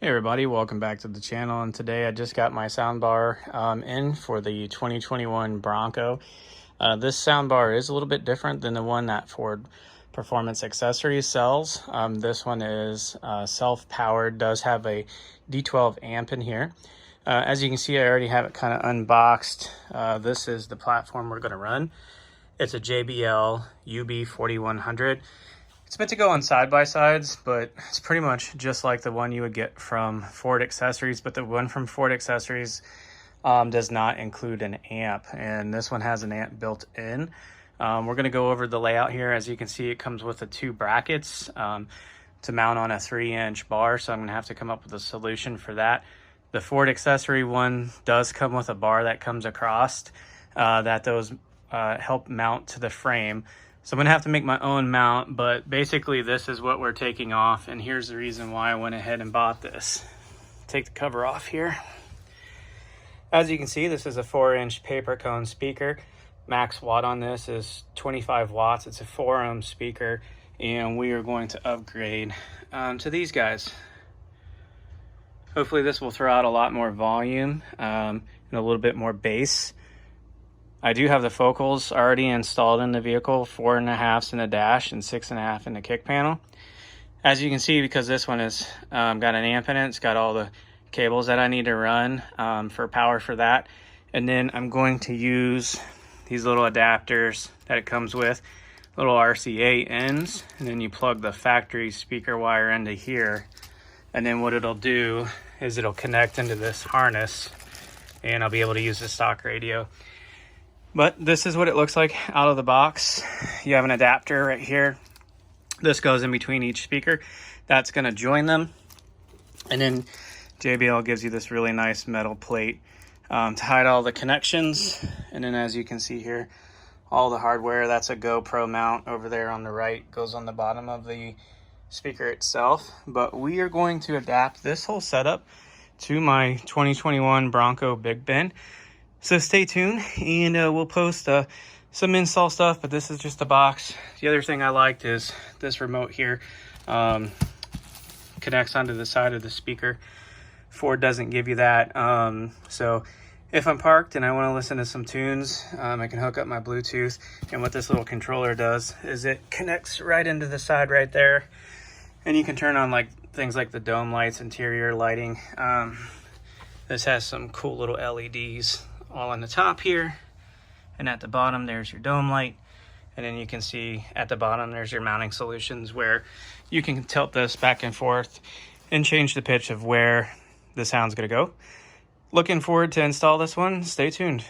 Hey everybody, welcome back to the channel, and today I just got my soundbar in for the 2021 Bronco. This soundbar is a little bit different than the one that Ford Performance Accessories sells. This one is self-powered, does have a D12 amp in here. As you can see, I already have it kind of unboxed. This is the platform we're going to run. It's a JBL4100. It's meant to go on side-by-sides, but it's pretty much just like the one you would get from Ford Accessories, but the one from Ford Accessories does not include an amp, and this one has an amp built in. We're going to go over the layout here. As you can see, it comes with the two brackets to mount on a 3-inch bar, so I'm going to have to come up with a solution for that. The Ford Accessory one does come with a bar that comes across that those help mount to the frame. So I'm going to have to make my own mount, but basically this is what we're taking off, and here's the reason why I went ahead and bought this. Take the cover off here. As you can see, this is a 4-inch paper cone speaker. Max watt on this is 25 watts. It's a 4-ohm speaker, and we are going to upgrade to these guys. Hopefully this will throw out a lot more volume and a little bit more bass. I do have the focals already installed in the vehicle, 4.5 in the dash and 6.5 in the kick panel. As you can see, because this one has got an amp in it, it's got all the cables that I need to run for power for that. And then I'm going to use these little adapters that it comes with, little RCA ends, and then you plug the factory speaker wire into here. And then what it'll do is it'll connect into this harness, and I'll be able to use the stock radio. But this is what it looks like out of the box. You have an adapter right here. This goes in between each speaker. That's going to join them. And then JBL gives you this really nice metal plate to hide all the connections. And then as you can see here, all the hardware. That's a GoPro mount over there on the right. Goes on the bottom of the speaker itself. But we are going to adapt this whole setup to my 2021 Bronco Big Ben. So stay tuned, and we'll post some install stuff, but this is just a box. The other thing I liked is this remote here connects onto the side of the speaker. Ford doesn't give you that. So if I'm parked and I want to listen to some tunes, I can hook up my Bluetooth, and what this little controller does is it connects right into the side right there, and you can turn on like things like the dome lights, interior lighting. This has some cool little LEDs all on the top here, and at the bottom there's your dome light, and then you can see at the bottom there's your mounting solutions where you can tilt this back and forth and change the pitch of where the sound's going to go. Looking forward to install this one. Stay tuned.